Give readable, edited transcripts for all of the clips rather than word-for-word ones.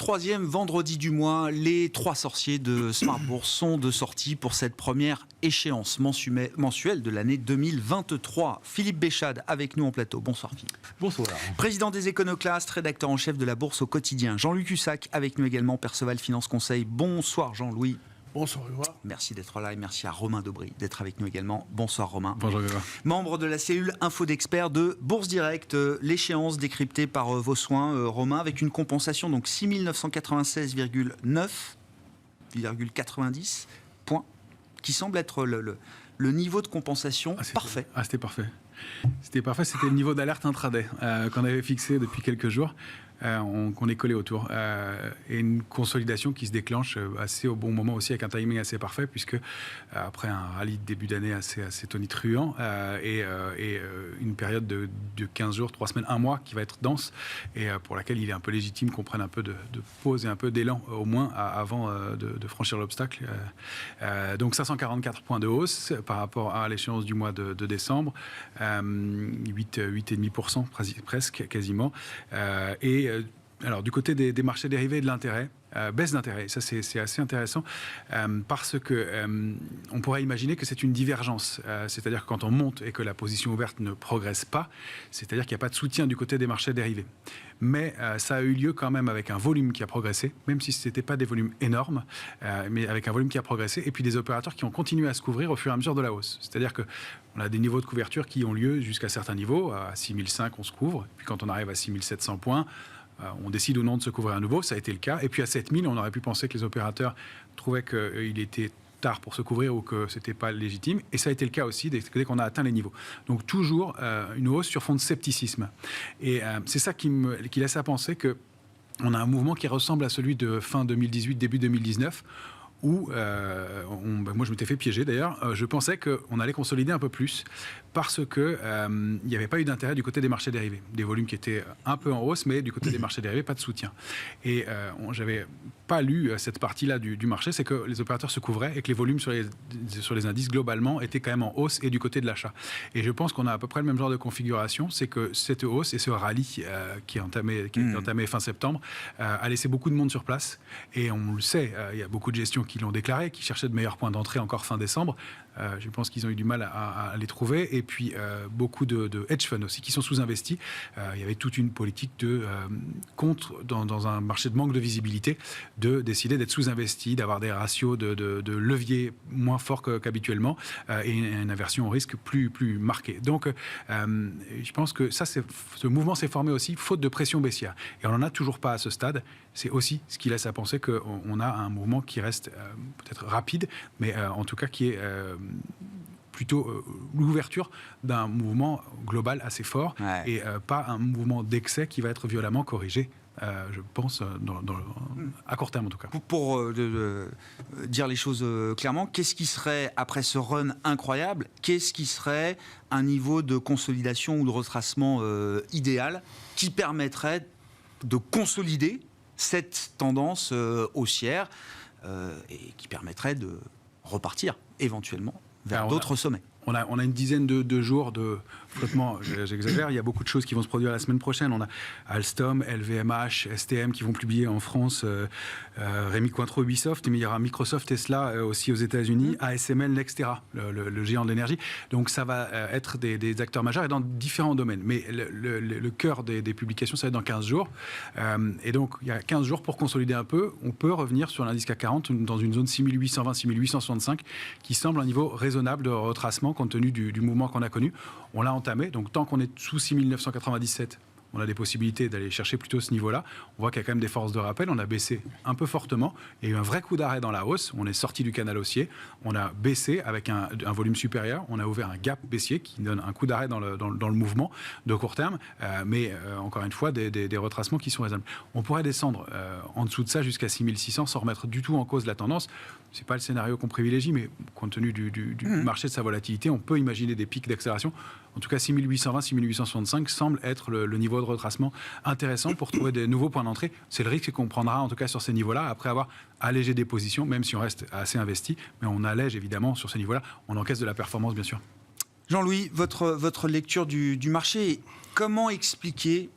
troisième vendredi du mois, les trois sorciers de Smart Bourse sont de sortie pour cette première échéance mensuelle de l'année 2023. Philippe Béchade avec nous en plateau. Bonsoir Philippe. Bonsoir. Président des Éconoclastes, rédacteur en chef de la Bourse au quotidien. Jean-Louis Cussac avec nous également, Perceval Finance Conseil. Bonsoir Jean-Louis. Bonsoir Grégoire. Merci d'être là et merci à Romain Daubry d'être avec nous également. Bonsoir Romain. Bonjour Grégoire. Membre de la cellule Info d'experts de Bourse Direct, l'échéance décryptée par vos soins Romain, avec une compensation donc 6 996,9,90 points, qui semble être le niveau de compensation parfait. C'était parfait. C'était parfait, c'était le niveau d'alerte intraday qu'on avait fixé depuis quelques jours. Qu'on est collé autour et une consolidation qui se déclenche assez au bon moment aussi, avec un timing assez parfait, puisque après un rallye de début d'année assez tonitruant et une période de 15 jours, 3 semaines, 1 mois qui va être dense et pour laquelle il est un peu légitime qu'on prenne un peu de pause et un peu d'élan au moins avant de franchir l'obstacle. Donc 544 points de hausse par rapport à l'échéance du mois de décembre, 8,5% presque quasiment, alors, du côté des marchés dérivés et de l'intérêt, baisse d'intérêt, ça c'est assez intéressant parce que on pourrait imaginer que c'est une divergence, c'est-à-dire que quand on monte et que la position ouverte ne progresse pas, c'est-à-dire qu'il n'y a pas de soutien du côté des marchés dérivés. Mais ça a eu lieu quand même avec un volume qui a progressé, même si ce n'était pas des volumes énormes, mais avec un volume qui a progressé, et puis des opérateurs qui ont continué à se couvrir au fur et à mesure de la hausse. C'est-à-dire qu'on a des niveaux de couverture qui ont lieu jusqu'à certains niveaux, à 6005 on se couvre, puis quand on arrive à 6700 points, on décide ou non de se couvrir à nouveau, ça a été le cas. Et puis à 7000, on aurait pu penser que les opérateurs trouvaient qu'il était tard pour se couvrir ou que ce n'était pas légitime. Et ça a été le cas aussi dès qu'on a atteint les niveaux. Donc toujours une hausse sur fond de scepticisme. Et c'est ça qui laisse à penser qu'on a un mouvement qui ressemble à celui de fin 2018, début 2019, où, moi je m'étais fait piéger d'ailleurs, je pensais qu'on allait consolider un peu plus parce qu'il n'y avait pas eu d'intérêt du côté des marchés dérivés. Des volumes qui étaient un peu en hausse, mais du côté des marchés dérivés, pas de soutien. Et j'avais pas lu cette partie-là du marché, c'est que les opérateurs se couvraient et que les volumes sur les indices globalement étaient quand même en hausse et du côté de l'achat. Et je pense qu'on a à peu près le même genre de configuration, c'est que cette hausse et ce rallye qui est entamé fin septembre a laissé beaucoup de monde sur place. Et on le sait, il y a beaucoup de gestions qui l'ont déclaré, qui cherchaient de meilleurs points d'entrée encore fin décembre. Je pense qu'ils ont eu du mal à les trouver. Et puis, beaucoup de hedge funds aussi qui sont sous-investis. Il y avait toute une politique contre, dans un marché de manque de visibilité, de décider d'être sous-investi, d'avoir des ratios de levier moins forts qu'habituellement et une aversion au risque plus marquée. Donc, je pense que ce mouvement s'est formé aussi faute de pression baissière. Et on n'en a toujours pas à ce stade. C'est aussi ce qui laisse à penser qu'on a un mouvement qui reste peut-être rapide, mais en tout cas qui est plutôt l'ouverture d'un mouvement global assez fort et pas un mouvement d'excès qui va être violemment corrigé. Je pense, à court terme en tout cas. Pour dire les choses clairement, qu'est-ce qui serait, après ce run incroyable, qu'est-ce qui serait un niveau de consolidation ou de retracement idéal qui permettrait de consolider cette tendance haussière et qui permettrait de repartir éventuellement vers d'autres sommets? On a une dizaine de jours de flottement, j'exagère, il y a beaucoup de choses qui vont se produire la semaine prochaine. On a Alstom, LVMH, STM qui vont publier en France, Rémi Cointreau, Ubisoft, mais il y aura Microsoft, Tesla aussi aux États-Unis, ASML, Nextera, le géant de l'énergie. Donc ça va être des acteurs majeurs et dans différents domaines. Mais le cœur des publications, ça va être dans 15 jours. Et donc il y a 15 jours pour consolider un peu. On peut revenir sur l'indice CAC 40 dans une zone 6820, 6865 qui semble un niveau raisonnable de retracement compte tenu du mouvement qu'on a connu. On l'a entamé, donc tant qu'on est sous 6997, on a des possibilités d'aller chercher plutôt ce niveau-là. On voit qu'il y a quand même des forces de rappel. On a baissé un peu fortement. Il y a eu un vrai coup d'arrêt dans la hausse. On est sorti du canal haussier. On a baissé avec un volume supérieur. On a ouvert un gap baissier qui donne un coup d'arrêt dans le mouvement de court terme. Mais encore une fois, des retracements qui sont raisonnables. On pourrait descendre en dessous de ça jusqu'à 6600 sans remettre du tout en cause la tendance. Ce n'est pas le scénario qu'on privilégie, mais compte tenu du marché, de sa volatilité, on peut imaginer des pics d'accélération. En tout cas, 6820, 6865 semble être le niveau de retracement intéressant pour trouver des nouveaux points d'entrée. C'est le risque qu'on prendra, en tout cas, sur ces niveaux-là, après avoir allégé des positions, même si on reste assez investi. Mais on allège, évidemment, sur ces niveaux-là. On encaisse de la performance, bien sûr. Jean-Louis, votre lecture du marché, comment expliquer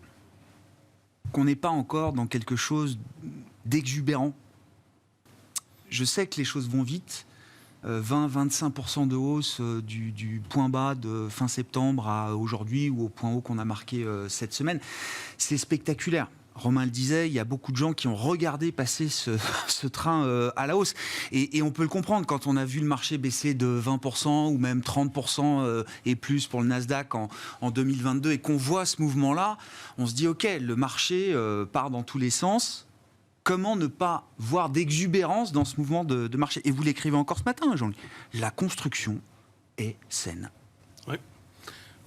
qu'on n'est pas encore dans quelque chose d'exubérant. Je sais que les choses vont vite. 20-25% de hausse du point bas de fin septembre à aujourd'hui ou au point haut qu'on a marqué cette semaine. C'est spectaculaire. Romain le disait, il y a beaucoup de gens qui ont regardé passer ce train à la hausse. Et on peut le comprendre quand on a vu le marché baisser de 20% ou même 30% et plus pour le Nasdaq en 2022 et qu'on voit ce mouvement-là, on se dit ok, le marché part dans tous les sens. Comment ne pas voir d'exubérance dans ce mouvement de marché? Et vous l'écrivez encore ce matin, Jean-Luc. La construction est saine.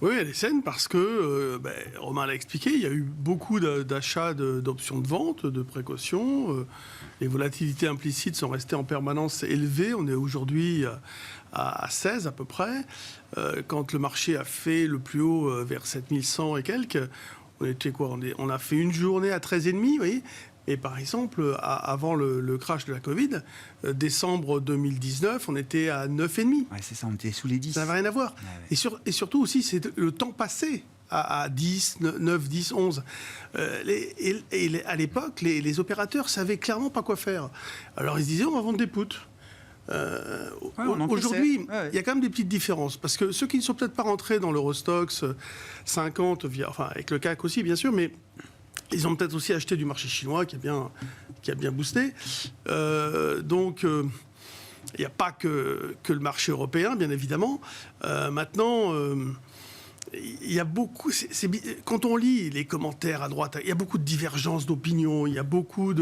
Oui, elle est saine parce que, Romain l'a expliqué, il y a eu beaucoup d'achats d'options de vente, de précautions. Les volatilités implicites sont restées en permanence élevées. On est aujourd'hui à 16 à peu près. Quand le marché a fait le plus haut vers 7100 et quelques, on était quoi? On a fait une journée à 13,5, vous voyez. Et par exemple, avant le crash de la Covid, décembre 2019, on était à 9,5. Ouais, c'est ça, on était sous les 10. Ça n'avait rien à voir. Ouais. Et surtout aussi, c'est le temps passé à 10, 9, 10, 11. À l'époque, les opérateurs savaient clairement pas quoi faire. Alors ils se disaient, on va vendre des puts. Aujourd'hui, il y a quand même des petites différences. Parce que ceux qui ne sont peut-être pas rentrés dans l'Eurostoxx 50, avec le CAC aussi, bien sûr, mais... ils ont peut-être aussi acheté du marché chinois qui a bien boosté. Donc, il n'y a pas que le marché européen, bien évidemment. Maintenant, il y a beaucoup... quand on lit les commentaires à droite, il y a beaucoup de divergences d'opinion, il y a beaucoup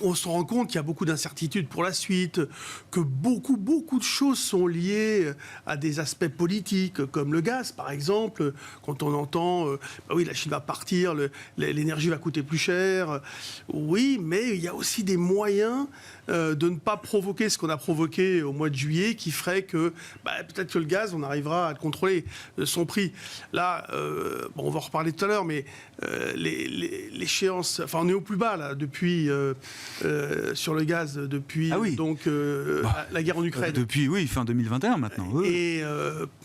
on se rend compte qu'il y a beaucoup d'incertitudes pour la suite, que beaucoup de choses sont liées à des aspects politiques, comme le gaz, par exemple. Quand on entend, oui, la Chine va partir, l'énergie va coûter plus cher. Oui, mais il y a aussi des moyens de ne pas provoquer ce qu'on a provoqué au mois de juillet, qui ferait que peut-être que le gaz, on arrivera à contrôler son prix. Là, on va en reparler tout à l'heure, mais l'échéance... Enfin, on est au plus bas, là, depuis... sur le gaz, depuis la guerre en Ukraine. Depuis, fin 2021, maintenant. Oui. Et,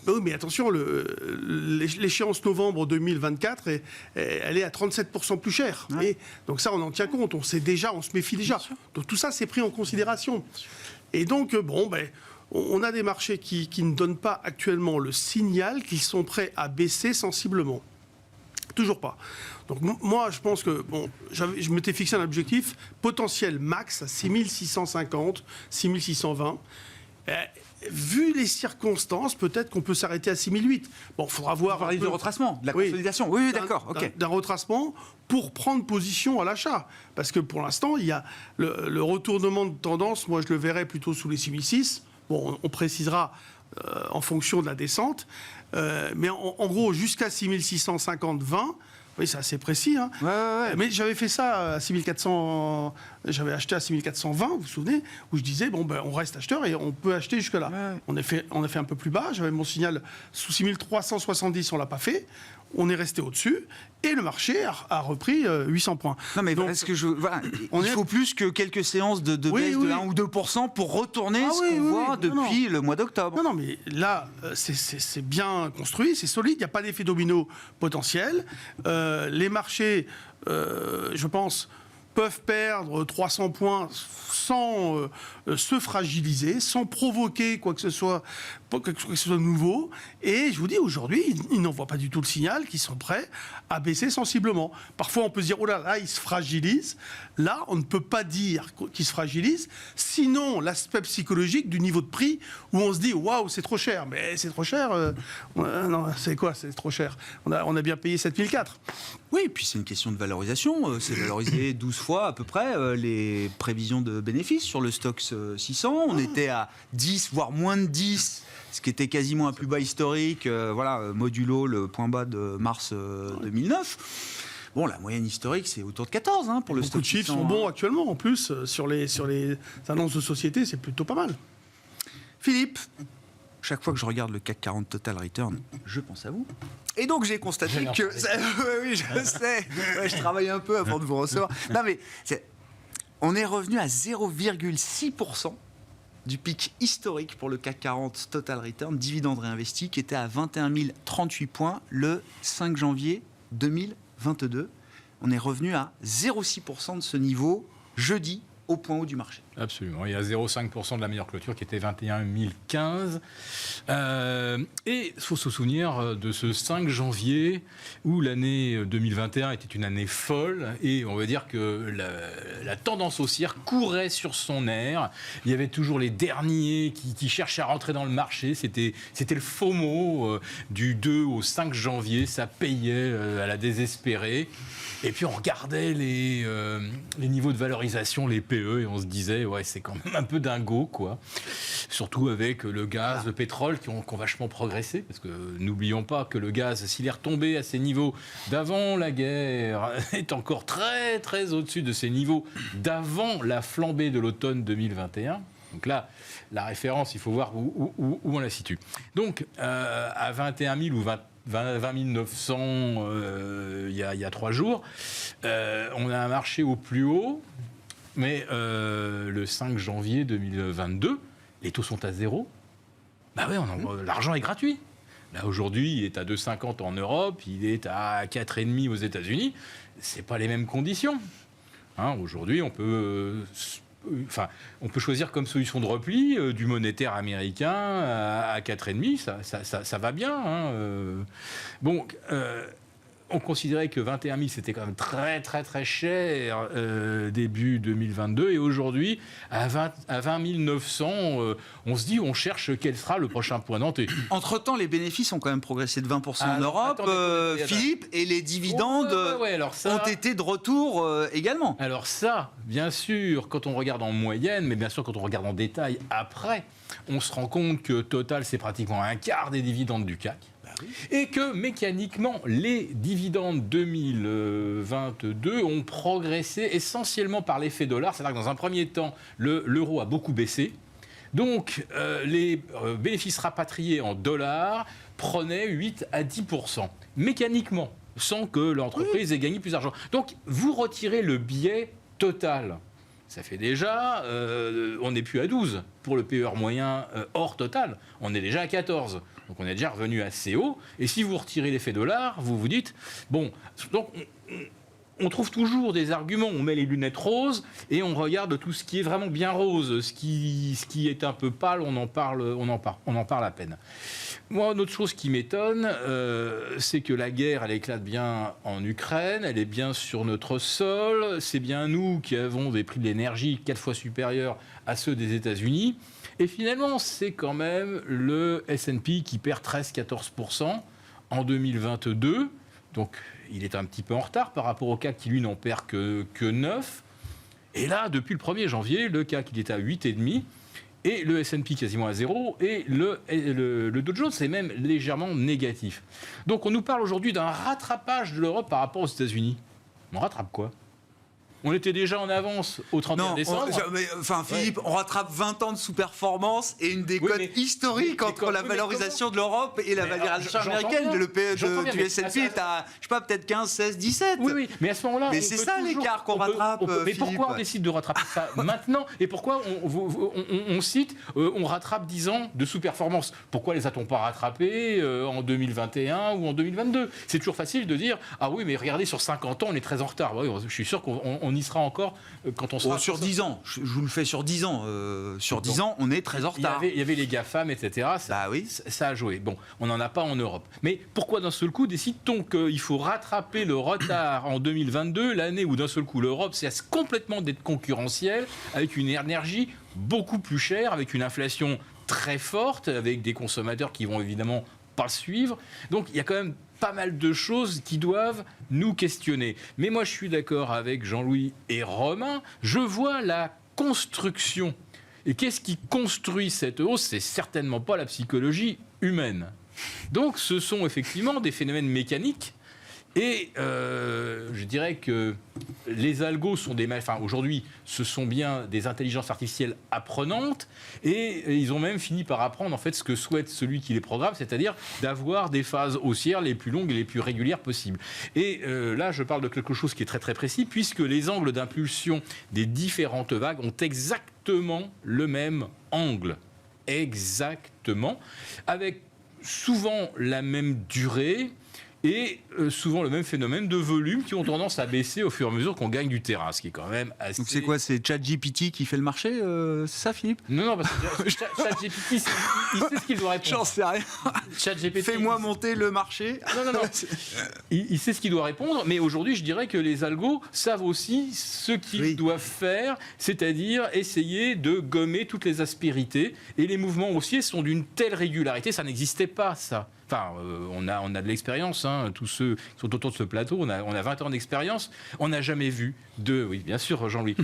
oui, mais attention, l'échéance novembre 2024, elle est à 37% plus chère. Ouais. Et donc ça, on en tient compte. On se méfie déjà. Donc tout ça, c'est pris en considération. Et donc, on a des marchés qui ne donnent pas actuellement le signal qu'ils sont prêts à baisser sensiblement. Toujours pas. Donc moi, je pense que je m'étais fixé un objectif potentiel max à 6650, 6620. Vu les circonstances, peut-être qu'on peut s'arrêter à 6008. Bon, il faudra voir... Vous parlez du retracement, de la consolidation. Oui, d'accord. D'un retracement pour prendre position à l'achat. Parce que pour l'instant, il y a le retournement de tendance, moi je le verrais plutôt sous les 6006. Bon, on précisera en fonction de la descente. Mais en gros, jusqu'à 6650-20... Oui, c'est assez précis. Hein. Ouais. Mais j'avais fait ça à 6400. J'avais acheté à 6420, vous vous souvenez, où je disais on reste acheteur et on peut acheter jusque là. Ouais. On a fait un peu plus bas. J'avais mon signal sous 6370, on l'a pas fait. On est resté au-dessus et le marché a repris 800 points. Non, mais donc, il faut plus que quelques séances de baisse de 1 ou 2% pour retourner qu'on voit depuis le mois d'octobre. Non, mais là, c'est bien construit, c'est solide, il n'y a pas d'effet domino potentiel. Les marchés, je pense, peuvent perdre 300 points sans se fragiliser, sans provoquer quoi que ce soit de nouveau. Et je vous dis, aujourd'hui, ils n'en voient pas du tout le signal, qu'ils sont prêts à baisser sensiblement. Parfois, on peut se dire, oh là, ils se fragilisent. Là, on ne peut pas dire qu'ils se fragilisent, sinon l'aspect psychologique du niveau de prix, où on se dit, waouh, c'est trop cher. Mais c'est trop cher. Non, c'est quoi, c'est trop cher? On a bien payé 7004. Oui, et puis c'est une question de valorisation. C'est valorisé 12 fois à peu près les prévisions de bénéfices sur le Stoxx 600. On était à 10, voire moins de 10, ce qui était quasiment un plus bas historique, modulo le point bas de mars 2009. Bon, la moyenne historique, c'est autour de 14 pour le Stoxx 600. Beaucoup de chiffres sont bons actuellement, en plus, sur les annonces de société, c'est plutôt pas mal. Philippe, chaque fois que je regarde le CAC 40 Total Return, je pense à vous. Et donc j'ai constaté que... oui, je sais, je travaille un peu avant de vous recevoir. Non mais, on est revenu à 0,6% du pic historique pour le CAC 40 Total Return, dividende réinvesti, qui était à 21 038 points le 5 janvier 2022. on est revenu à 0,6% de ce niveau jeudi au point haut du marché. Absolument. Il y a 0,5% de la meilleure clôture qui était 21 015. Et il faut se souvenir de ce 5 janvier où l'année 2021 était une année folle et on va dire que la tendance haussière courait sur son air. Il y avait toujours les derniers qui cherchaient à rentrer dans le marché. C'était le FOMO du 2 au 5 janvier. Ça payait à la désespérée. Et puis on regardait les niveaux de valorisation, les PE, et on se disait, ouais, c'est quand même un peu dingo, quoi. Surtout avec le gaz, le pétrole qui ont vachement progressé, parce que n'oublions pas que le gaz, s'il est retombé à ses niveaux d'avant la guerre, est encore très, très au-dessus de ses niveaux d'avant la flambée de l'automne 2021. Donc là, la référence, il faut voir où on la situe. Donc, à 21 000 ou 20 900 il y a 3 jours. On a un marché au plus haut, mais le 5 janvier 2022, les taux sont à 0. Bah ouais, l'argent est gratuit. Là, aujourd'hui, il est à 2,50 en Europe, il est à 4,5 aux États-Unis. Ce n'est pas les mêmes conditions. Hein, aujourd'hui, on peut choisir comme solution de repli du monétaire américain à 4,5, ça va bien. Hein. Bon, on considérait que 21 000, c'était quand même très, très, très cher début 2022. Et aujourd'hui, à 20 900, on se dit, on cherche quel sera le prochain point d'entrée. Entre-temps, les bénéfices ont quand même progressé de 20% en Europe, Philippe, et les dividendes ont été de retour également. Alors ça, bien sûr, quand on regarde en moyenne, mais bien sûr quand on regarde en détail après, on se rend compte que Total, c'est pratiquement un quart des dividendes du CAC. Et que mécaniquement, les dividendes 2022 ont progressé essentiellement par l'effet dollar. C'est-à-dire que dans un premier temps, l'euro a beaucoup baissé. Donc, les bénéfices rapatriés en dollars prenaient 8 à 10%. Mécaniquement, sans que l'entreprise ait gagné plus d'argent. Donc, vous retirez le biais Total. Ça fait déjà, on n'est plus à 12 pour le PER moyen hors Total. On est déjà à 14. Donc on est déjà revenu assez haut. Et si vous retirez l'effet dollar, vous vous dites, bon, donc on trouve toujours des arguments, on met les lunettes roses et on regarde tout ce qui est vraiment bien rose. Ce qui est un peu pâle, on en parle à peine. Moi, une autre chose qui m'étonne, c'est que la guerre, elle éclate bien en Ukraine, elle est bien sur notre sol, c'est bien nous qui avons des prix de l'énergie 4 fois supérieurs à ceux des États-Unis. Et finalement, c'est quand même le S&P qui perd 13-14% en 2022. Donc, il est un petit peu en retard par rapport au CAC qui, lui, n'en perd que 9. Et là, depuis le 1er janvier, le CAC, il est à 8,5. Et le S&P quasiment à 0. Et le Dow Jones est même légèrement négatif. Donc, on nous parle aujourd'hui d'un rattrapage de l'Europe par rapport aux États-Unis. On rattrape quoi ? On était déjà en avance au 31 décembre. Philippe, on rattrape 20 ans de sous-performance et une décote historique entre la valorisation de l'Europe et la valorisation américaine. Le PE du S&P est à, je sais pas, peut-être 15, 16, 17. Oui, mais à ce moment-là... Mais c'est ça l'écart qu'on rattrape, Mais Philippe. pourquoi on décide de rattraper ça maintenant ? Et pourquoi on cite, on rattrape 10 ans de sous-performance ? Pourquoi les a-t-on pas rattrapés en 2021 ou en 2022 ? C'est toujours facile de dire, ah oui, mais regardez, sur 50 ans, on est très en retard. Oui, je suis sûr qu'on y sera encore quand on sera... sur 10 ans, je vous le fais sur 10 ans. Sur 10 ans, on est très en retard. Il y avait les GAFAM, etc. Ça a joué. Bon, on n'en a pas en Europe. Mais pourquoi d'un seul coup décide-t-on qu'il faut rattraper le retard en 2022, l'année où d'un seul coup l'Europe cesse complètement d'être concurrentielle, avec une énergie beaucoup plus chère, avec une inflation très forte, avec des consommateurs qui vont évidemment pas suivre. Donc il y a quand même pas mal de choses qui doivent nous questionner. Mais moi, je suis d'accord avec Jean-Louis et Romain. Je vois la construction. Et qu'est-ce qui construit cette hausse ? C'est certainement pas la psychologie humaine. Donc, ce sont effectivement des phénomènes mécaniques. Et je dirais que les algos sont aujourd'hui, ce sont bien des intelligences artificielles apprenantes, et ils ont même fini par apprendre en fait ce que souhaite celui qui les programme, c'est-à-dire d'avoir des phases haussières les plus longues et les plus régulières possibles. Et là, je parle de quelque chose qui est très très précis, puisque les angles d'impulsion des différentes vagues ont exactement le même angle, exactement, avec souvent la même durée. et souvent le même phénomène de volume qui ont tendance à baisser au fur et à mesure qu'on gagne du terrain, ce qui est quand même assez... Donc c'est quoi, c'est ChatGPT qui fait le marché, c'est ça, Philippe? Non, parce que ChatGPT, il sait ce qu'il doit répondre. J'en sais rien. ChatGPT, Fais-moi monter le marché. Non. Il sait ce qu'il doit répondre, mais aujourd'hui, je dirais que les algos savent aussi ce qu'ils doivent faire, c'est-à-dire essayer de gommer toutes les aspérités. Et les mouvements haussiers sont d'une telle régularité, ça n'existait pas, ça. Enfin, on a de l'expérience, hein, tous ceux qui sont autour de ce plateau, on a 20 ans d'expérience, on n'a jamais vu oui, bien sûr, Jean-Louis,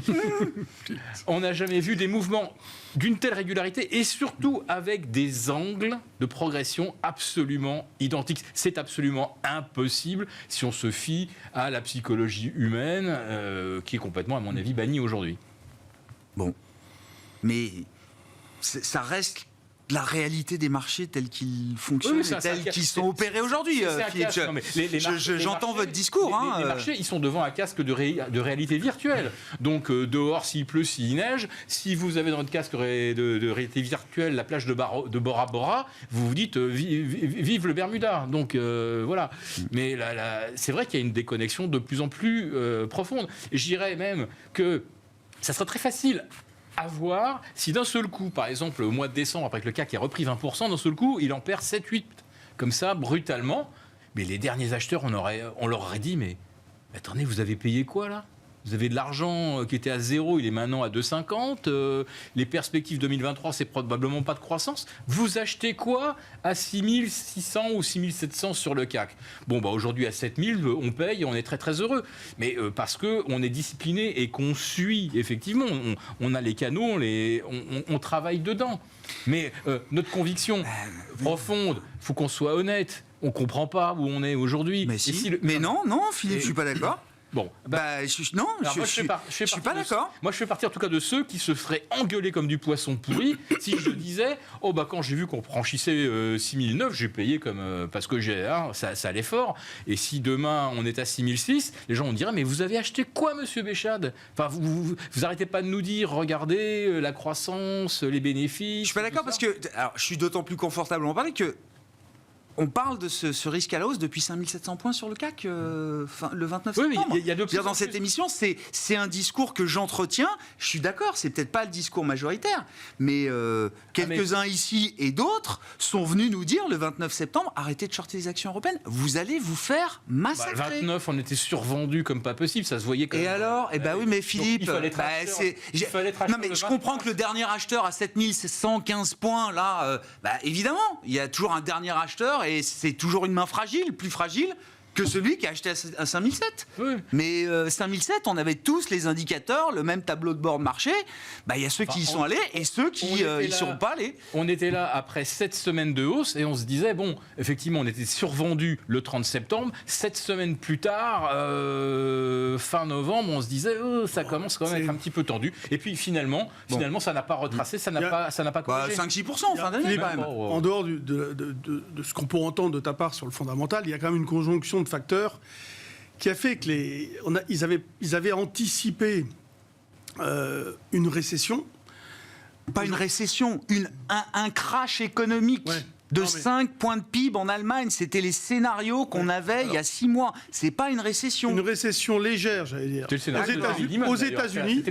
on n'a jamais vu des mouvements d'une telle régularité et surtout avec des angles de progression absolument identiques. C'est absolument impossible si on se fie à la psychologie humaine, qui est complètement, à mon avis, bannie aujourd'hui. Bon, mais ça reste la réalité des marchés tels qu'ils fonctionnent, et tels qu'ils sont opérés aujourd'hui. J'entends votre discours. Les marchés, ils sont devant un casque de réalité virtuelle. Donc, dehors, s'il pleut, s'il neige, si vous avez dans votre casque de réalité virtuelle la plage de Bora Bora, vous vous dites vive le Bermuda. Donc, voilà. Mais c'est vrai qu'il y a une déconnexion de plus en plus profonde. Et je dirais même que ça serait très facile à voir si d'un seul coup, par exemple, au mois de décembre, après que le CAC ait repris 20%, d'un seul coup, il en perd 7-8, comme ça, brutalement. Mais les derniers acheteurs, on leur aurait dit, mais attendez, vous avez payé quoi, là ? Vous avez de l'argent qui était à 0, il est maintenant à 2,50. Les perspectives 2023, c'est probablement pas de croissance. Vous achetez quoi à 6600 ou 6700 sur le CAC ? Bon, aujourd'hui à 7000, on paye et on est très très heureux. Mais parce qu'on est discipliné et qu'on suit, effectivement, on a les canaux, on travaille dedans. Mais notre conviction profonde, il faut qu'on soit honnête. On ne comprend pas où on est aujourd'hui. Mais, mais non, Philippe, je ne suis pas d'accord. Bon, je suis pas d'accord. Moi, je fais partie en tout cas de ceux qui se feraient engueuler comme du poisson pourri si je disais quand j'ai vu qu'on franchissait 6009, j'ai payé parce que ça allait fort. Et si demain on est à 6006, les gens on dirait mais vous avez acheté quoi, monsieur Béchade ? Enfin, vous arrêtez pas de nous dire regardez la croissance, les bénéfices. Je suis pas d'accord parce que je suis d'autant plus confortable en parler que on parle de ce risque à la hausse depuis 5700 points sur le CAC le 29 septembre. Oui, il y a dans cette émission, c'est un discours que j'entretiens. Je suis d'accord, c'est peut-être pas le discours majoritaire, mais quelques-uns ici et d'autres sont venus nous dire le 29 septembre, arrêtez de shorter les actions européennes, vous allez vous faire massacrer. Le 29, on était survendus comme pas possible, ça se voyait quand même. Et alors oui, mais Philippe, non mais je comprends que le dernier acheteur à 7115 points, là, évidemment, il y a toujours un dernier acheteur et c'est toujours une main fragile, plus fragile que celui qui a acheté à 5007. Oui. Mais 5007, on avait tous les indicateurs, le même tableau de bord de marché. Il y a ceux qui y sont allés et ceux qui n'y seront pas allés. On était là après 7 semaines de hausse et on se disait, effectivement, on était survendu le 30 septembre. 7 semaines plus tard, fin novembre, on se disait, ça commence quand même à être un petit peu tendu. Et puis finalement, ça n'a pas retracé, ça n'a pas corrigé. 5-6% en fin d'année, quand même. En dehors de ce qu'on peut entendre de ta part sur le fondamental, il y a quand même une conjonction de facteurs qui a fait que ils avaient anticipé une récession. Pas une récession, un crash économique. Ouais. De 5 points de PIB en Allemagne, c'était les scénarios qu'on avait il y a 6 mois. C'est pas une récession. Une récession légère, j'allais dire. Aux États-Unis.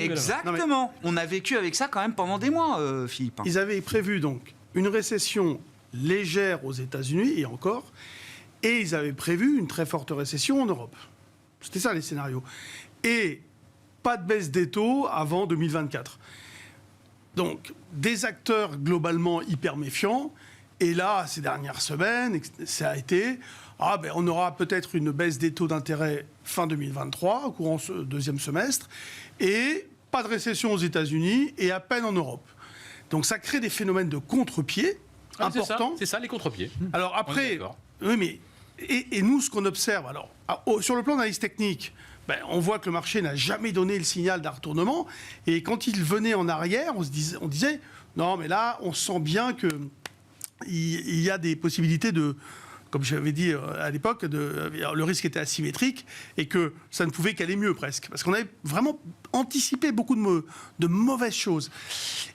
Exactement. On a vécu avec ça quand même pendant des mois, Philippe. Ils avaient prévu donc une récession légère aux États-Unis et encore. Et ils avaient prévu une très forte récession en Europe. C'était ça les scénarios. Et pas de baisse des taux avant 2024. Donc, des acteurs globalement hyper méfiants. Et là, ces dernières semaines, ça a été... on aura peut-être une baisse des taux d'intérêt fin 2023, au courant ce deuxième semestre. Et pas de récession aux États-Unis et à peine en Europe. Donc, ça crée des phénomènes de contre-pied importants. C'est ça, les contre-pieds. Alors après... Oui, mais... Et nous, ce qu'on observe, sur le plan d'analyse technique, on voit que le marché n'a jamais donné le signal d'un retournement. Et quand il venait en arrière, on disait, non, mais là, on sent bien qu'il y a des possibilités de comme j'avais dit à l'époque, le risque était asymétrique et que ça ne pouvait qu'aller mieux presque. Parce qu'on avait vraiment anticipé beaucoup de mauvaises choses.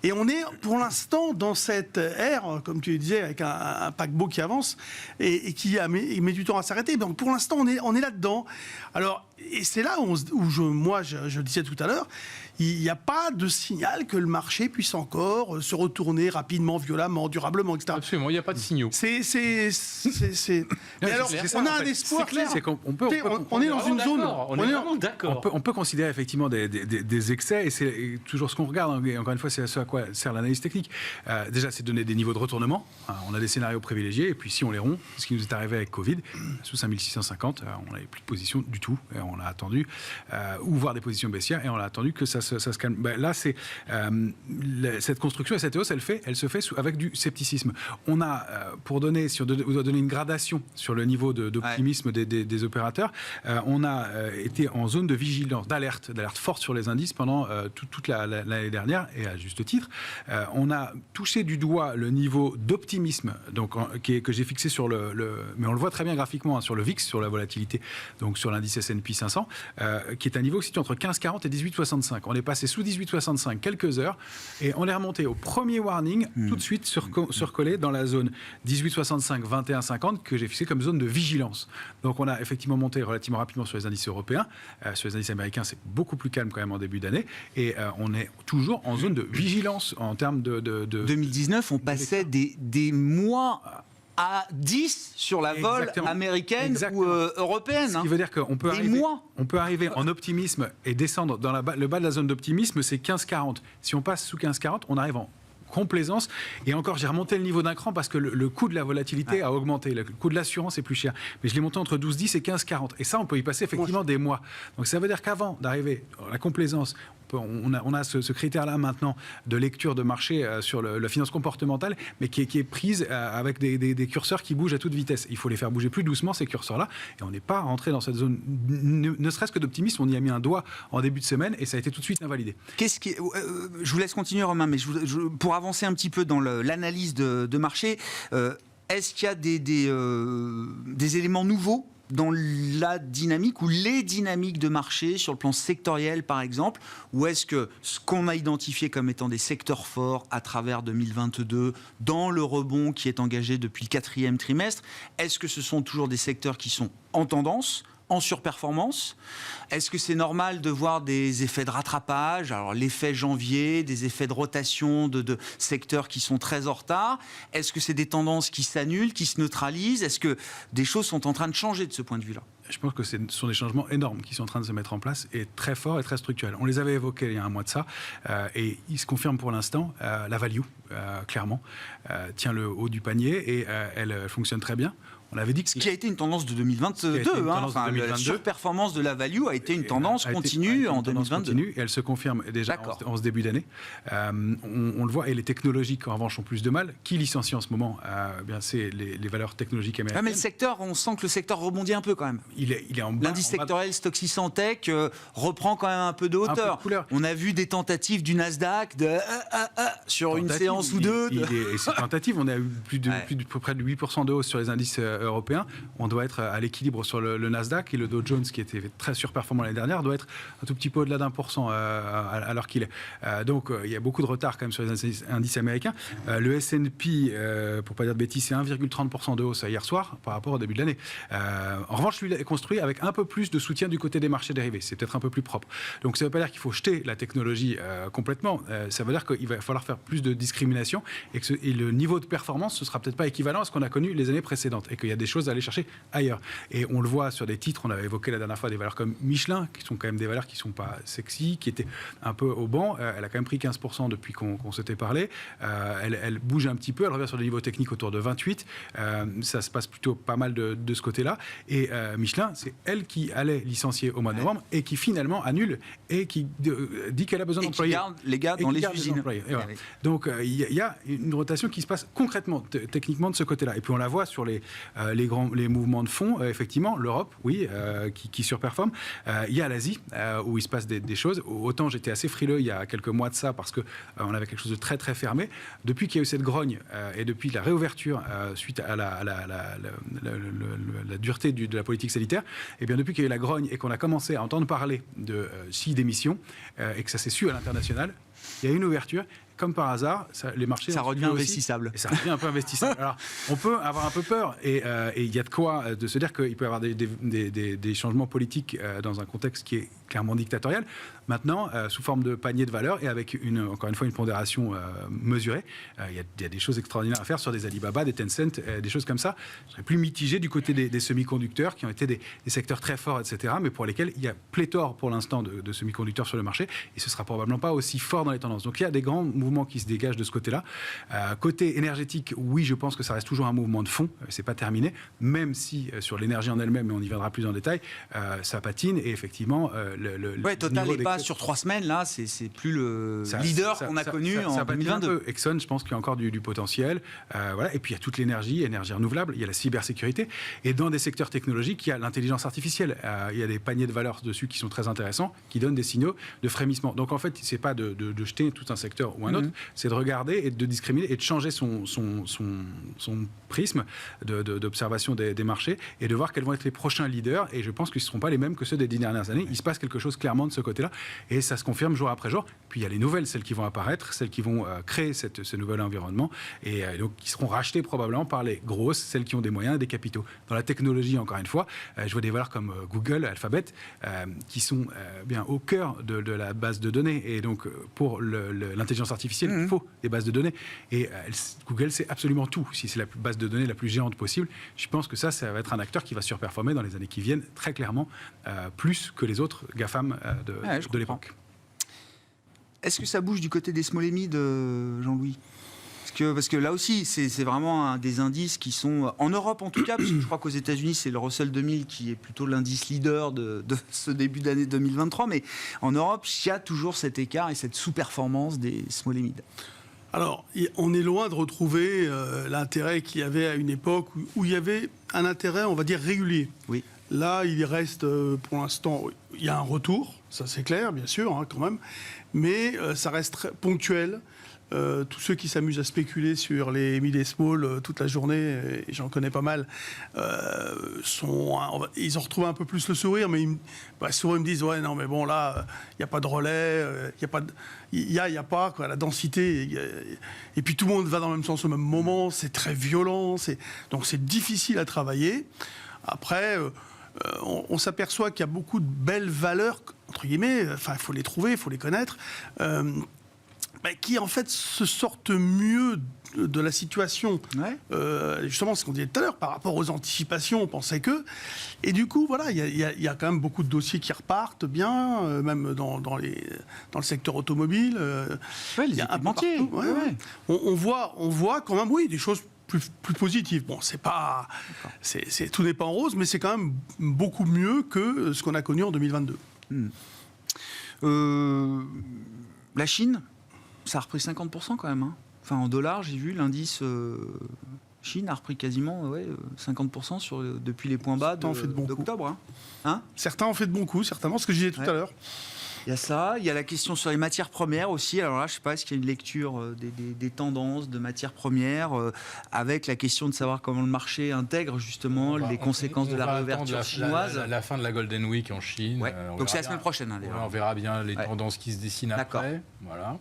Et on est pour l'instant dans cette ère, comme tu le disais, avec un paquebot qui avance et qui met du temps à s'arrêter. Donc pour l'instant, on est là-dedans. Alors, et c'est là où je disais tout à l'heure, il n'y a pas de signal que le marché puisse encore se retourner rapidement, violemment, durablement, etc. Absolument, il n'y a pas de signaux. Mais alors, on a un espoir clair. On est dans une zone. On peut considérer effectivement des excès, et c'est toujours ce qu'on regarde. Et encore une fois, c'est ce à quoi sert l'analyse technique. Déjà, c'est donner des niveaux de retournement. On a des scénarios privilégiés, et puis si on les rompt, ce qui nous est arrivé avec Covid, sous 5650, on n'avait plus de position du tout. Et on a attendu, ou voir des positions baissières, et on a attendu que ça se calme. Là, c'est cette construction et cette hausse, elle se fait avec du scepticisme. On a, pour donner, si on doit donner une gradation sur le niveau d'optimisme des opérateurs, on a été en zone de vigilance, d'alerte forte sur les indices pendant toute l'année dernière, et à juste titre. On a touché du doigt le niveau d'optimisme, donc que j'ai fixé sur mais on le voit très bien graphiquement, sur le VIX, sur la volatilité, donc sur l'indice S&P 500, qui est un niveau situé entre 15,40 et 18,65. On est passé sous 18,65 quelques heures, et on est remonté au premier warning, tout de suite surcollé dans la zone 18,65, 21,50, que j'ai fixé comme zone de vigilance. Donc on a effectivement monté relativement rapidement sur les indices européens. Sur les indices américains, c'est beaucoup plus calme quand même en début d'année, et on est toujours en zone de vigilance en termes de 2019, on passait des mois à 10 sur la vol américaine ou européenne. Ce qui veut dire qu'on peut arriver en optimisme et descendre dans le bas de la zone d'optimisme, c'est 15,40. Si on passe sous 15,40, on arrive en complaisance. Et encore, j'ai remonté le niveau d'un cran parce que le coût de la volatilité a augmenté. Le coût de l'assurance est plus cher. Mais je l'ai monté entre 12,10 et 15,40. Et ça, on peut y passer effectivement des mois. Donc ça veut dire qu'avant d'arriver à la complaisance, on a ce critère-là maintenant de lecture de marché sur la finance comportementale, mais qui est prise avec des curseurs qui bougent à toute vitesse. Il faut les faire bouger plus doucement, ces curseurs-là, et on n'est pas rentré dans cette zone, ne serait-ce que d'optimisme. On y a mis un doigt en début de semaine, et ça a été tout de suite invalidé. Je vous laisse continuer, Romain, mais pour avancer un petit peu dans l'analyse de marché, est-ce qu'il y a des éléments nouveaux dans la dynamique ou les dynamiques de marché sur le plan sectoriel, par exemple, ou est-ce que ce qu'on a identifié comme étant des secteurs forts à travers 2022 dans le rebond qui est engagé depuis le 4e trimestre, est-ce que ce sont toujours des secteurs qui sont en tendance, en surperformance? Est-ce que c'est normal de voir des effets de rattrapage, alors l'effet janvier, des effets de rotation de secteurs qui sont très en retard? Est-ce que c'est des tendances qui s'annulent, qui se neutralisent? Est-ce que des choses sont en train de changer de ce point de vue-là? Je pense que ce sont des changements énormes qui sont en train de se mettre en place, et très forts et très structurels. On les avait évoqués il y a un mois de ça, et ils se confirment pour l'instant. La value, clairement, tient le haut du panier, et elle fonctionne très bien. On avait dit que ce qui a été une tendance de 2022. La surperformance de la value a été une tendance continue en 2022. Et elle se confirme déjà en ce début d'année. On le voit, et les technologiques, en revanche, ont plus de mal. Qui licencie en ce moment c'est les valeurs technologiques américaines. Mais le secteur, on sent que le secteur rebondit un peu quand même. Il est en bas. L'indice sectoriel Stoxx 600 Tech reprend quand même un peu de hauteur. On a vu des tentatives du Nasdaq sur une séance ou deux. C'est tentative. On a eu près de 8% de hausse sur les indices européen. On doit être à l'équilibre sur le Nasdaq, et le Dow Jones, qui était très surperformant l'année dernière, doit être un tout petit peu au-delà d'1% à l'heure qu'il est. Donc il y a beaucoup de retard quand même sur les indices américains. Le S&P, pour pas dire de bêtises, c'est 1,30% de hausse hier soir par rapport au début de l'année. En revanche, lui, il est construit avec un peu plus de soutien du côté des marchés dérivés. C'est peut-être un peu plus propre. Donc ça ne veut pas dire qu'il faut jeter la technologie complètement. Ça veut dire qu'il va falloir faire plus de discrimination, et le niveau de performance ne sera peut-être pas équivalent à ce qu'on a connu les années précédentes, et qu'il y a des choses à aller chercher ailleurs. Et on le voit sur des titres, on avait évoqué la dernière fois des valeurs comme Michelin, qui sont quand même des valeurs qui ne sont pas sexy, qui étaient un peu au banc. Elle a quand même pris 15% depuis qu'on s'était parlé. Elle bouge un petit peu, elle revient sur des niveaux techniques autour de 28. Ça se passe plutôt pas mal de ce côté-là. Et Michelin, c'est elle qui allait licencier au mois de novembre, et qui finalement annule, et qui dit qu'elle a besoin d'employés. Et qui garde les gars dans les usines. Voilà. Donc il y a une rotation qui se passe concrètement, techniquement, de ce côté-là. Et puis on la voit sur les les mouvements de fond, effectivement, l'Europe, oui, qui surperforme. Il y a l'Asie, où il se passe des choses. Autant j'étais assez frileux il y a quelques mois de ça, parce qu'on avait quelque chose de très, très fermé. Depuis qu'il y a eu cette grogne, et depuis la réouverture, suite à la dureté de la politique sanitaire, et bien depuis qu'il y a eu la grogne et qu'on a commencé à entendre parler de d'émissions, et que ça s'est su à l'international, il y a une ouverture. Comme par hasard, les marchés... Ça redevient investissable. Et ça redevient un peu investissable. Alors, on peut avoir un peu peur, et il y a de quoi de se dire qu'il peut y avoir des changements politiques dans un contexte qui est clairement dictatorial. Maintenant, sous forme de panier de valeurs et avec, encore une fois, une pondération mesurée, il y a des choses extraordinaires à faire sur des Alibaba, des Tencent, des choses comme ça. Je serais plus mitigé du côté des semi-conducteurs, qui ont été des secteurs très forts, etc., mais pour lesquels il y a pléthore, pour l'instant, de semi-conducteurs sur le marché, et ce sera probablement pas aussi fort dans les tendances. Donc, il y a des grands mouvements qui se dégagent de ce côté-là. Côté énergétique, oui, je pense que ça reste toujours un mouvement de fond. C'est pas terminé, même si sur l'énergie en elle-même, et on y viendra plus en détail, ça patine. Et effectivement, Total n'est pas sur 3 semaines là. C'est plus le leader qu'on a connu en 2022. Exxon, je pense qu'il y a encore du potentiel. Voilà. Et puis il y a toute l'énergie renouvelable. Il y a la cybersécurité. Et dans des secteurs technologiques, il y a l'intelligence artificielle. Il y a des paniers de valeurs dessus qui sont très intéressants, qui donnent des signaux de frémissement. Donc en fait, c'est pas de jeter tout un secteur ou un autre, c'est de regarder et de discriminer et de changer son prisme d'observation des marchés et de voir quels vont être les prochains leaders. Et je pense qu'ils ne seront pas les mêmes que ceux des 10 dernières années. Il se passe quelque chose clairement de ce côté-là et ça se confirme jour après jour. Puis il y a les nouvelles, celles qui vont apparaître, celles qui vont créer ce nouvel environnement et donc qui seront rachetées probablement par les grosses, celles qui ont des moyens et des capitaux. Dans la technologie, encore une fois, je vois des valeurs comme Google, Alphabet, qui sont bien au cœur de la base de données. Et donc pour l'intelligence artificielle, il faut des bases de données. Et Google, c'est absolument tout. Si c'est la base de données la plus géante possible, je pense que ça va être un acteur qui va surperformer dans les années qui viennent, très clairement, plus que les autres GAFAM de l'époque. Est-ce que ça bouge du côté des small et mid, Jean-Louis ? Parce que là aussi, c'est vraiment un des indices qui sont, en Europe en tout cas, parce que je crois qu'aux États-Unis, c'est le Russell 2000 qui est plutôt l'indice leader de ce début d'année 2023, mais en Europe, il y a toujours cet écart et cette sous-performance des small et mid. Alors, on est loin de retrouver l'intérêt qu'il y avait à une époque où il y avait un intérêt, on va dire, régulier. Oui. Là, il reste, pour l'instant, il y a un retour, ça c'est clair, bien sûr, quand même, mais ça reste très ponctuel. Tous ceux qui s'amusent à spéculer sur les mid et small toute la journée, et j'en connais pas mal, ils ont retrouvé un peu plus le sourire, mais souvent ils me disent ouais non mais bon là il n'y a pas de relais, il y a pas quoi, la densité, et puis tout le monde va dans le même sens au même moment, c'est très violent, donc c'est difficile à travailler. Après on s'aperçoit qu'il y a beaucoup de belles valeurs entre guillemets, enfin il faut les trouver, il faut les connaître. Qui en fait se sortent mieux de la situation. Ouais. Justement, ce qu'on disait tout à l'heure, par rapport aux anticipations, on pensait que... Et du coup, voilà, il y a quand même beaucoup de dossiers qui repartent bien, même dans le secteur automobile. Les équipementiers. Ouais. On voit quand même, oui, des choses plus positives. Bon, tout n'est pas en rose, mais c'est quand même beaucoup mieux que ce qu'on a connu en 2022. La Chine, ça a repris 50% quand même. Enfin, en dollars, j'ai vu l'indice Chine a repris quasiment 50% depuis les points bas d'octobre. Certains ont fait de bons coups, certainement, ce que je disais tout à l'heure. Il y a ça, il y a la question sur les matières premières aussi. Alors là, je ne sais pas, est-ce qu'il y a une lecture des tendances de matières premières avec la question de savoir comment le marché intègre justement les conséquences de la réouverture chinoise. La fin de la Golden Week en Chine. Ouais. Donc c'est la semaine prochaine. On verra bien les tendances qui se dessinent après. Voilà.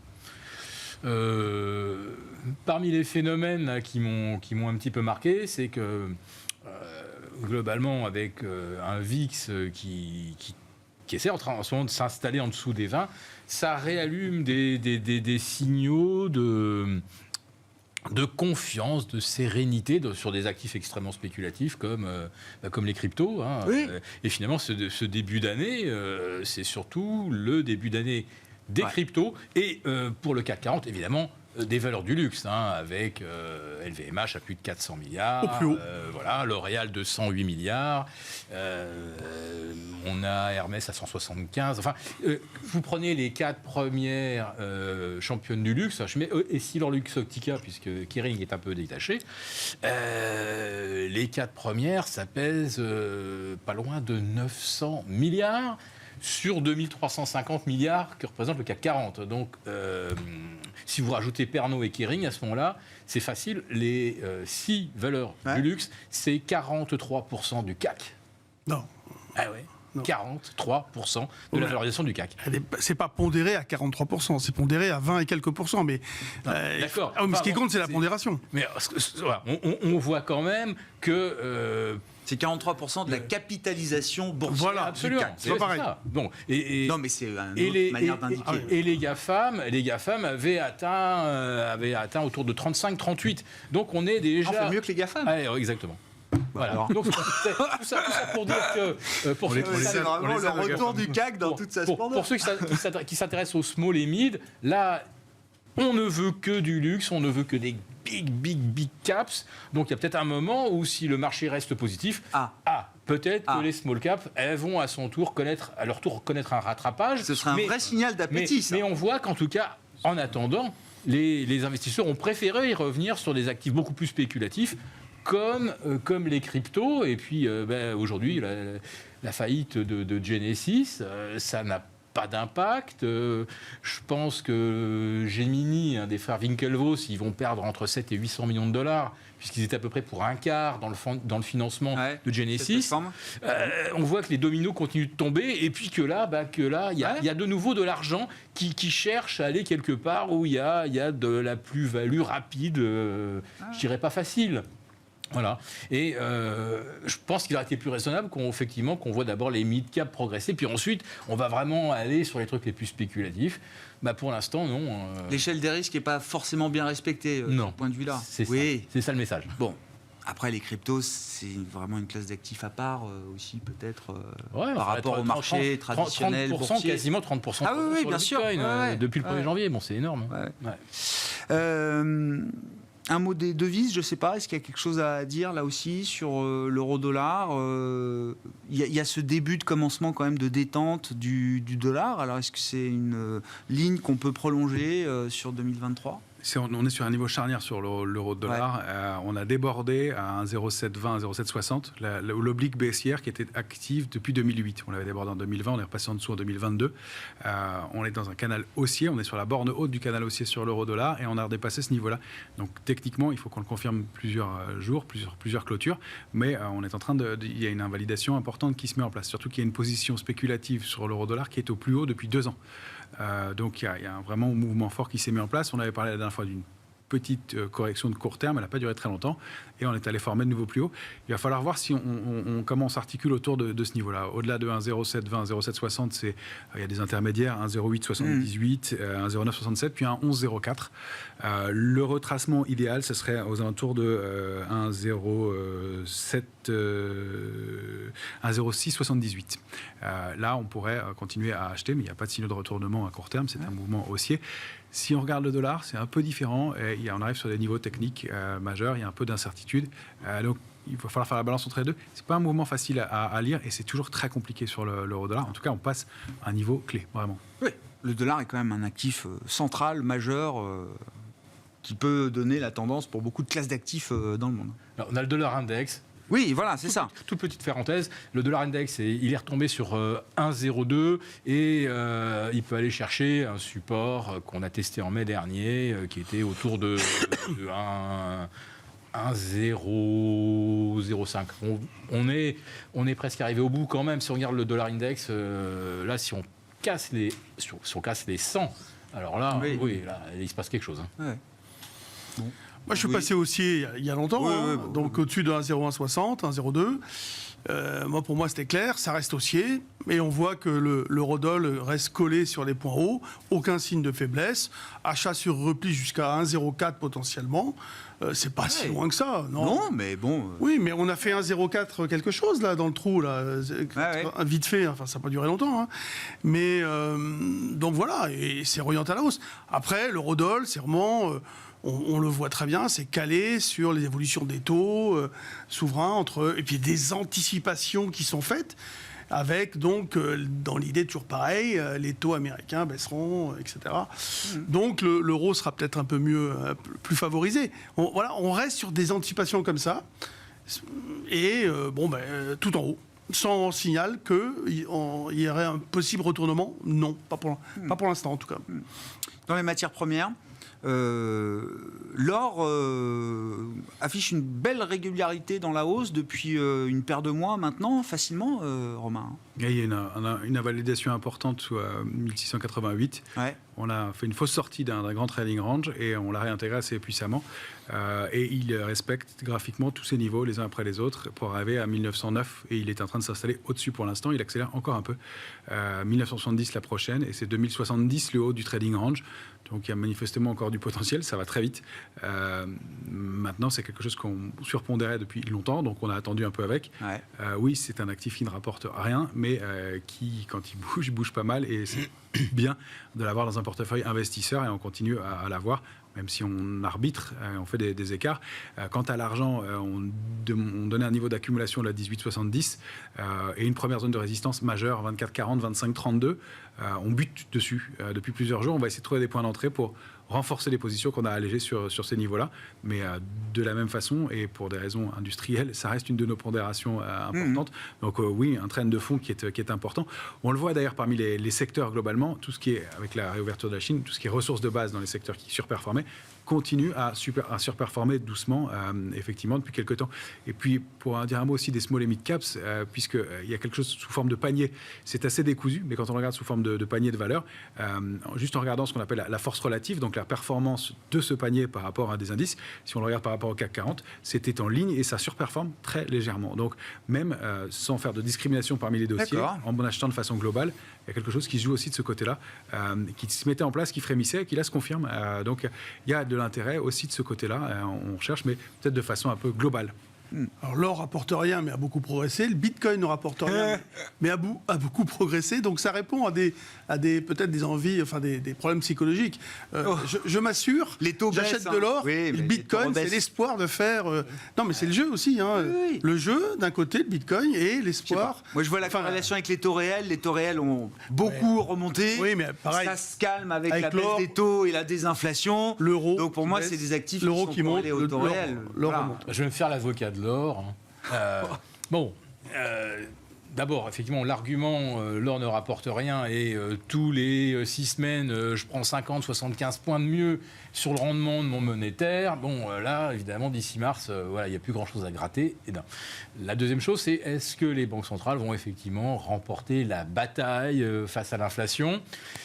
Parmi les phénomènes qui m'ont un petit peu marqué, c'est que globalement, avec un VIX qui essaie en ce moment de s'installer en dessous des 20, ça réallume des signaux de confiance, de sérénité sur des actifs extrêmement spéculatifs comme les cryptos. Oui. Et finalement, ce début d'année, c'est surtout le début d'année des cryptos. Et pour le CAC 40, évidemment, des valeurs du luxe, avec LVMH à plus de 400 milliards, Au plus haut. voilà, L'Oréal de 108 milliards, on a Hermès à 175. Enfin, vous prenez les 4 premières championnes du luxe, je mets EssilorLuxottica, puisque Kering est un peu détaché, les 4 premières, ça pèse pas loin de 900 milliards sur 2350 milliards que représente le CAC 40. Donc, si vous rajoutez Pernod et Kering, à ce moment-là, c'est facile. Les 6 valeurs du luxe, c'est 43% du CAC. Non. Ah ouais. Non. 43% de la valorisation du CAC. C'est pas pondéré à 43%, c'est pondéré à 20 et quelques pourcents. Mais, d'accord. Mais ce qui compte, c'est la pondération. Mais voilà, on voit quand même que... c'est 43% de la capitalisation boursière. Voilà, absolument. c'est pas pareil. Ça. Bon, Non, mais c'est une autre manière d'indiquer. Et les GAFAM avaient atteint autour de 35-38. Donc on est déjà... On fait mieux que les GAFAM. Ouais, exactement. Voilà. alors. Donc, tout ça pour dire que... C'est vraiment le retour du CAC dans toute sa splendeur. Pour ceux qui s'intéressent aux small et mid, là, on ne veut que du luxe, on ne veut que des big caps. Donc il y a peut-être un moment où, si le marché reste positif, peut-être que les small caps, elles vont à leur tour connaître un rattrapage. Ce serait un vrai signal d'appétit, ça. Mais on voit qu'en tout cas, en attendant, les investisseurs ont préféré y revenir sur des actifs beaucoup plus spéculatifs, comme les cryptos. Et puis aujourd'hui, la faillite de Genesis, ça n'a pas d'impact. Je pense que Gemini, un des frères Winklevoss, ils vont perdre entre 7 et 800 millions de dollars, puisqu'ils étaient à peu près pour un quart dans le financement de Genesis. On voit que les dominos continuent de tomber, et puis que là, il y a de nouveau de l'argent qui cherche à aller quelque part où il y a de la plus-value rapide, je dirais pas facile. Voilà. Et je pense qu'il aurait été plus raisonnable qu'on voit d'abord les mid-cap progresser, puis ensuite, on va vraiment aller sur les trucs les plus spéculatifs. Pour l'instant, non. L'échelle des risques n'est pas forcément bien respectée de ce point de vue-là. C'est ça le message. Bon. Après, les cryptos, c'est vraiment une classe d'actifs à part aussi, peut-être, par rapport au marché traditionnel. 30%, boursier. Quasiment 30%. Ah oui, bien sûr. Depuis le 1er janvier. Bon, c'est énorme. Un mot des devises, je ne sais pas, est-ce qu'il y a quelque chose à dire là aussi sur l'euro-dollar? Il y a ce début de commencement quand même de détente du dollar. Alors est-ce que c'est une ligne qu'on peut prolonger sur 2023? On est sur un niveau charnière sur l'euro-dollar. On a débordé à 1,0720, 1,0760, l'oblique baissière qui était active depuis 2008. On l'avait débordé en 2020, on est repassé en dessous en 2022. On est dans un canal haussier, on est sur la borne haute du canal haussier sur l'euro-dollar et on a redépassé ce niveau-là. Donc techniquement, il faut qu'on le confirme plusieurs jours, plusieurs clôtures, mais on est en train il y a une invalidation importante qui se met en place. Surtout qu'il y a une position spéculative sur l'euro-dollar qui est au plus haut depuis 2 ans. Donc il y a vraiment un mouvement fort qui s'est mis en place. On avait parlé la dernière fois d'une petite correction de court terme, elle n'a pas duré très longtemps, et on est allé former de nouveau plus haut. Il va falloir voir si comment on s'articule autour de ce niveau-là. Au-delà de 1,0720, 1,0760, il y a des intermédiaires, 1,0878, 1,0967, puis un 11,04. Le retracement idéal, ce serait aux alentours de 1,0678. Là, on pourrait continuer à acheter, mais il n'y a pas de signaux de retournement à court terme, c'est un mouvement haussier. Si on regarde le dollar, c'est un peu différent. On arrive sur des niveaux techniques majeurs, il y a un peu d'incertitude. Donc, il va falloir faire la balance entre les deux. Ce n'est pas un mouvement facile à lire et c'est toujours très compliqué sur l'euro-dollar. En tout cas, on passe à un niveau clé, vraiment. Oui, le dollar est quand même un actif central, majeur, qui peut donner la tendance pour beaucoup de classes d'actifs dans le monde. Alors, on a le dollar index. Oui, voilà, c'est ça. Toute petite parenthèse, le dollar index, il est retombé sur 1,02 et il peut aller chercher un support qu'on a testé en mai dernier, qui était autour de 1,005. On est presque arrivé au bout quand même. Si on regarde le dollar index, là, si on casse les 100, alors là, oui là, il se passe quelque chose. Ouais. Bon. Moi, je suis passé haussier il y a longtemps, donc au-dessus de 1,0160, 1,02. Pour moi, c'était clair, ça reste haussier, mais on voit que l'eurodoll reste collé sur les points hauts, aucun signe de faiblesse, achat sur repli jusqu'à 1,04 potentiellement. C'est pas si loin que ça, non ? Non, mais bon. Oui, mais on a fait 1,04 quelque chose là dans le trou là, vite fait. Enfin, ça n'a pas duré longtemps, hein. Mais donc voilà, et c'est orienté à la hausse. Après, l'eurodoll, c'est vraiment, on le voit très bien, c'est calé sur les évolutions des taux souverains et puis des anticipations qui sont faites. Avec donc, dans l'idée toujours pareil, les taux américains baisseront, etc. Donc l'euro sera peut-être un peu mieux, plus favorisé. On reste sur des anticipations comme ça, et tout en haut. Sans signal qu'il y aurait un possible retournement. Non, pas pour l'instant en tout cas. Dans les matières premières, l'or affiche une belle régularité dans la hausse depuis une paire de mois maintenant, facilement, Romain. Il y a une validation importante sous 1688. Ouais. On a fait une fausse sortie d'un grand trading range et on l'a réintégré assez puissamment. Et il respecte graphiquement tous ces niveaux les uns après les autres pour arriver à 1909. Et il est en train de s'installer au-dessus pour l'instant. Il accélère encore un peu. 1970 la prochaine et c'est 2070 le haut du trading range. Donc il y a manifestement encore du potentiel, ça va très vite. Maintenant, c'est quelque chose qu'on surpondérait depuis longtemps, donc on a attendu un peu avec. Ouais. Oui, c'est un actif qui ne rapporte rien, mais qui, quand il bouge pas mal, et c'est bien de l'avoir dans un portefeuille investisseur, et on continue à l'avoir. Même si on arbitre, on fait des écarts. Quant à l'argent, on donnait un niveau d'accumulation de la 18,70 et une première zone de résistance majeure, 24,40, 25,32. On bute dessus depuis plusieurs jours. On va essayer de trouver des points d'entrée pour renforcer les positions qu'on a allégées sur ces niveaux-là. Mais de la même façon, et pour des raisons industrielles, ça reste une de nos pondérations importantes. Donc oui, un trend de fond qui est important. On le voit d'ailleurs parmi les secteurs globalement, tout ce qui est, avec la réouverture de la Chine, tout ce qui est ressources de base dans les secteurs qui surperformaient, continue à surperformer doucement, effectivement, depuis quelques temps. Et puis, pour dire un mot aussi des small et mid caps, puisqu'il y a quelque chose sous forme de panier, c'est assez décousu, mais quand on regarde sous forme de panier de valeur, juste en regardant ce qu'on appelle la force relative, donc la performance de ce panier par rapport à des indices, si on le regarde par rapport au CAC 40, c'était en ligne et ça surperforme très légèrement. Donc, même sans faire de discrimination parmi les dossiers, en achetant de façon globale, il y a quelque chose qui se joue aussi de ce côté-là, qui se mettait en place, qui frémissait, qui là se confirme. Donc, il y a de l'intérêt aussi de ce côté-là. On recherche, mais peut-être de façon un peu globale. Alors l'or rapporte rien, mais a beaucoup progressé. Le Bitcoin ne rapporte rien, mais a beaucoup progressé. Donc ça répond à peut-être des envies, enfin des problèmes psychologiques. Je m'assure, les taux j'achète baissent, de l'or. Oui, le Bitcoin, c'est l'espoir de faire. Non, mais c'est le jeu aussi. Hein. Oui. Le jeu, d'un côté, le Bitcoin et l'espoir. Moi, je vois la corrélation avec les taux réels. Les taux réels ont beaucoup remonté. Oui, mais pareil. Ça se calme avec la baisse des taux et la désinflation. L'euro. Donc pour moi, c'est des actifs qui sont corrélés aux taux réels. Je vais me faire l'avocat de l'or. D'abord, effectivement, l'argument l'or ne rapporte rien et tous les 6 semaines, je prends 50, 75 points de mieux sur le rendement de mon monétaire. Là, évidemment, d'ici mars, il n'y a plus grand-chose à gratter. Et non. La deuxième chose, c'est est-ce que les banques centrales vont effectivement remporter la bataille face à l'inflation ?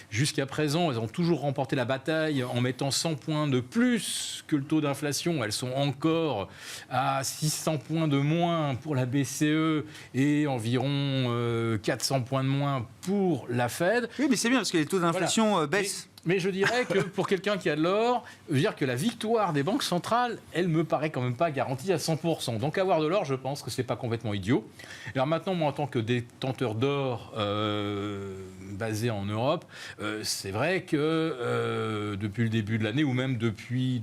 Jusqu'à présent, elles ont toujours remporté la bataille en mettant 100 points de plus que le taux d'inflation. Elles sont encore à 600 points de moins pour la BCE et environ 400 points de moins pour la Fed. Oui, mais c'est bien parce que les taux d'inflation baissent. Mais je dirais que pour quelqu'un qui a de l'or, je veux dire que la victoire des banques centrales, elle me paraît quand même pas garantie à 100%. Donc avoir de l'or, je pense que c'est pas complètement idiot. Alors maintenant, moi en tant que détenteur d'or basé en Europe, c'est vrai que depuis le début de l'année ou même depuis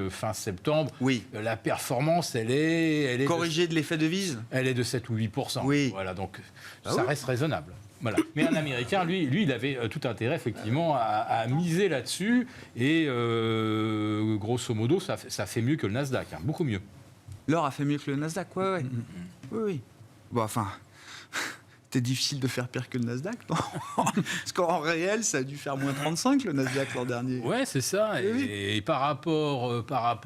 fin septembre, la performance, elle est corrigée de l'effet devise. Elle est de 7 ou 8%. Oui. Voilà, donc ça reste raisonnable. Voilà. Mais un Américain, lui, il avait tout intérêt, effectivement, à miser là-dessus. Et grosso modo, ça fait mieux que le Nasdaq, beaucoup mieux. L'or a fait mieux que le Nasdaq, ouais. Oui. Bon, enfin, c'était difficile de faire pire que le Nasdaq, non? Parce qu'en réel, ça a dû faire moins 35, le Nasdaq, l'an dernier. Ouais, c'est ça. Et par rapport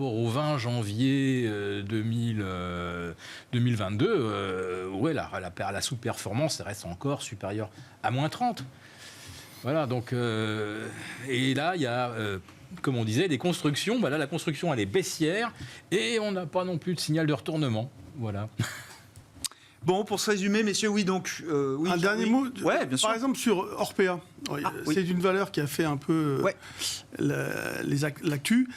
au 20 janvier 2022, la sous-performance reste encore supérieure à moins 30. Voilà, donc... et là, il y a comme on disait, les constructions, là, la construction, elle est baissière et on n'a pas non plus de signal de retournement. Voilà. Bon, pour se résumer, messieurs, oui, donc... oui, un dernier mot, ouais, bien sûr. par exemple sur Orpea. Oui. C'est une valeur qui a fait un peu l'actu.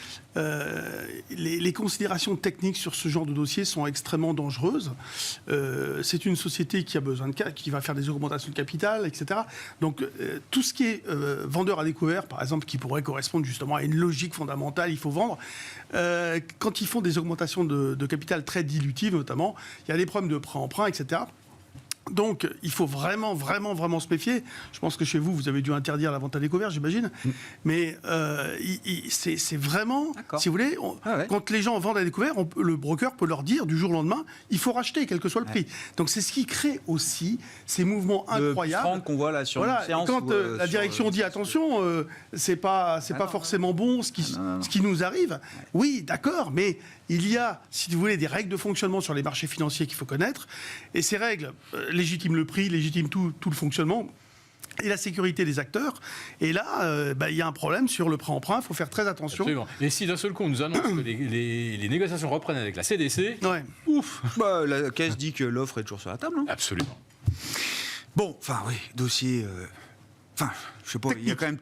Les considérations techniques sur ce genre de dossier sont extrêmement dangereuses. C'est une société qui a besoin qui va faire des augmentations de capital, etc. Donc tout ce qui est vendeur à découvert, par exemple, qui pourrait correspondre justement à une logique fondamentale, il faut vendre. Quand ils font des augmentations de capital très dilutives, notamment, il y a des problèmes de prêt-emprunt, etc. Donc, il faut vraiment, vraiment, vraiment se méfier. Je pense que chez vous, vous avez dû interdire la vente à découvert, j'imagine. Mais c'est vraiment, si vous voulez, quand les gens vendent à découvert, le broker peut leur dire du jour au lendemain, il faut racheter, quel que soit le prix. Donc, c'est ce qui crée aussi ces mouvements incroyables. Le qu'on voit là sur une séance. Quand la direction dit attention, c'est pas forcément bon ce qui nous arrive. Oui, d'accord, mais il y a, si vous voulez, des règles de fonctionnement sur les marchés financiers qu'il faut connaître. Et ces règles légitiment le prix, légitiment tout le fonctionnement et la sécurité des acteurs. Et là, il y a un problème sur le prêt-emprunt. Il faut faire très attention. Absolument. Et si d'un seul coup on nous annonce que les négociations reprennent avec la CDC, ouf. La caisse dit que l'offre est toujours sur la table. Hein. Absolument. Bon, enfin, oui, dossier... Enfin, je sais pas, il y a quand même...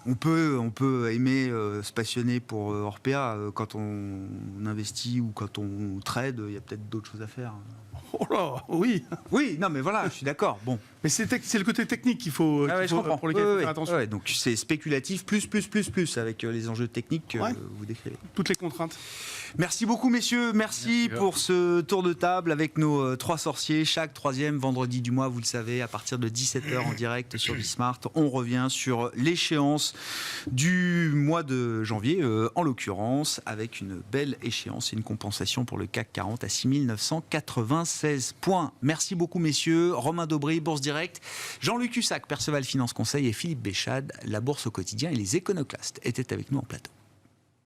On peut aimer se passionner pour Orpea quand on investit ou quand on trade, il y a peut-être d'autres choses à faire. Oh là, oui. Oui, non mais voilà, je suis d'accord. Bon. Mais c'est le côté technique qu'il faut, pour lequel il faut faire attention. Ouais, donc c'est spéculatif plus avec les enjeux techniques que vous décrivez. Toutes les contraintes. Merci beaucoup messieurs, merci pour ce tour de table avec nos trois sorciers. Chaque troisième vendredi du mois, vous le savez, à partir de 17h en direct sur Bismart, on revient sur l'échéance du mois de janvier, en l'occurrence, avec une belle échéance et une compensation pour le CAC 40 à 6996 points. Merci beaucoup messieurs. Romain Dobré, Bourse Direct, Jean-Luc Hussac, Perceval Finance Conseil et Philippe Béchade, La Bourse au quotidien et les Éconoclastes étaient avec nous en plateau.